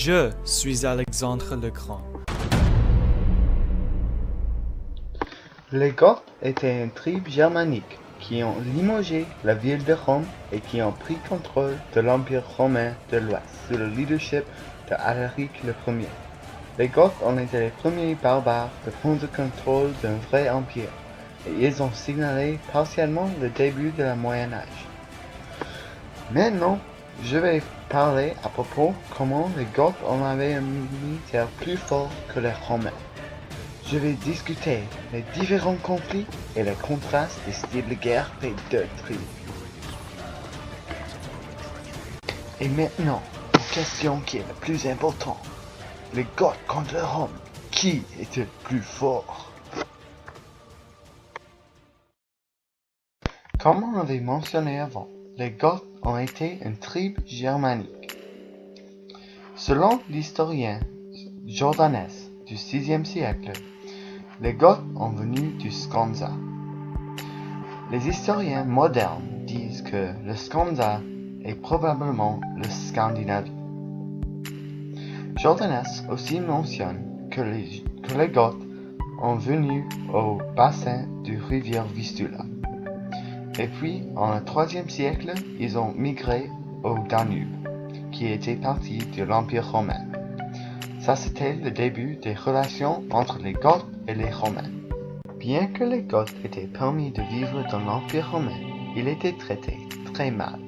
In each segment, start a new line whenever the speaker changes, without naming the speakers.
Je suis Alexandre le Grand.
Les Goths étaient une tribu germanique qui ont limogé la ville de Rome et qui ont pris contrôle de l'Empire romain de l'Ouest sous le leadership de Alaric Ier. Les Goths ont été les premiers barbares de prendre contrôle d'un vrai empire et ils ont signalé partiellement le début de la Moyen Âge. Maintenant, je vais parler à propos de comment les Goths en avaient un militaire plus fort que les Romains. Je vais discuter les différents conflits et les contrastes des styles de guerre des deux tribus. Et maintenant, la question qui est la plus importante. Les Goths contre les Roms, qui était le plus fort? Comme on avait mentionné avant, les Goths ont été une tribu germanique. Selon l'historien Jordanès du VIe siècle, les Goths sont venus du Skansa. Les historiens modernes disent que le Skansa est probablement le Scandinavie. Jordanès aussi mentionne que les Goths sont venus au bassin du rivière Vistula. Et puis, en le IIIe siècle, ils ont migré au Danube, qui était partie de l'Empire romain. Ça, c'était le début des relations entre les Goths et les Romains. Bien que les Goths étaient permis de vivre dans l'Empire romain, ils étaient traités très mal.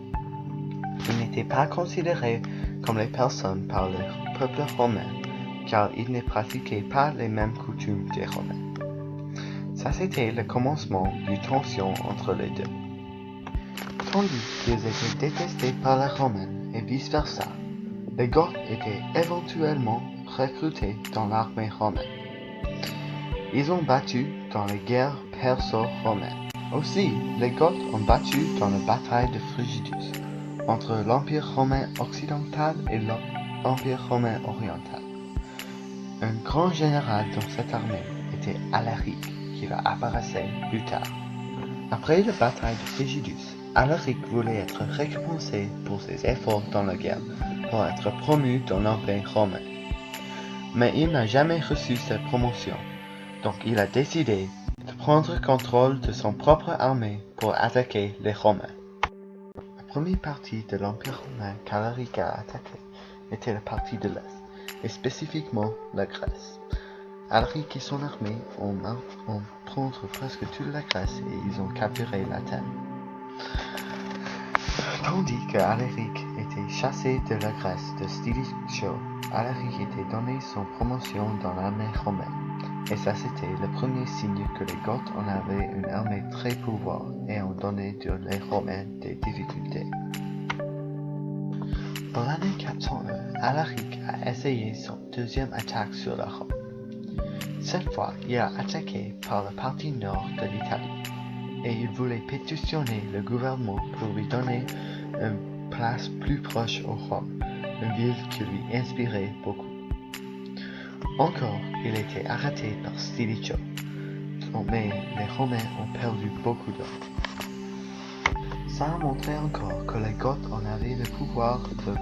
Ils n'étaient pas considérés comme les personnes par le peuple romain, car ils ne pratiquaient pas les mêmes coutumes des Romains. Ça, c'était le commencement d'une tension entre les deux. Tandis qu'ils étaient détestés par les Romains et vice-versa, les Goths étaient éventuellement recrutés dans l'armée romaine. Ils ont battu dans les guerres perso-romaines. Aussi, les Goths ont battu dans la bataille de Frigidus, entre l'Empire romain occidental et l'Empire romain oriental. Un grand général dans cette armée était Alaric, qui va apparaître plus tard. Après la bataille de Frigidus, Alaric voulait être récompensé pour ses efforts dans la guerre pour être promu dans l'Empire romain. Mais il n'a jamais reçu cette promotion, donc il a décidé de prendre contrôle de son propre armée pour attaquer les Romains. La première partie de l'Empire romain qu'Alaric a attaqué était la partie de l'Est, et spécifiquement la Grèce. Alaric et son armée ont pris presque toute la Grèce et ils ont capturé l'Athènes. Tandis que Alaric était chassé de la Grèce de Stilicho, Alaric était donné son promotion dans l'armée romaine. Et ça c'était le premier signe que les Goths en avaient une armée très pouvoir et ont donné les Romains des difficultés. En l'année 401, Alaric a essayé son deuxième attaque sur la Rome. Cette fois, il a attaqué par la partie nord de l'Italie, et il voulait pétitionner le gouvernement pour lui donner une place plus proche au Rome, une ville qui lui inspirait beaucoup. Encore, il était arrêté par Stilicho, mais les Romains ont perdu beaucoup d'hommes. Ça a montré encore que les Goths en avaient le pouvoir de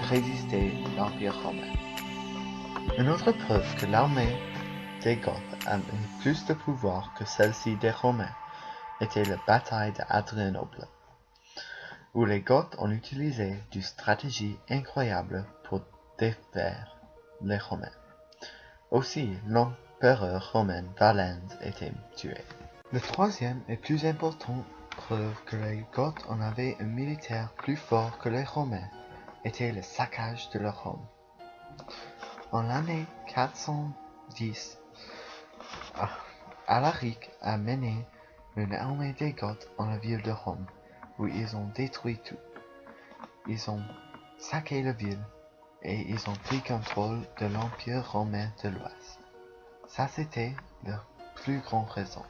résister à l'Empire romain. Une autre preuve que l'armée des Goths avait plus de pouvoir que celle-ci des Romains était la bataille d'Adrianople, où les Goths ont utilisé une stratégie incroyable pour défaire les Romains. Aussi, l'empereur romain Valens était tué. La troisième et plus importante preuve que les Goths en avaient un militaire plus fort que les Romains était le saccage de la Rome. En l'année 410, Alaric a mené une armée des Goths en la ville de Rome, où ils ont détruit tout. Ils ont saqué la ville et ils ont pris contrôle de l'Empire romain de l'Ouest. Ça c'était leur plus grande raison.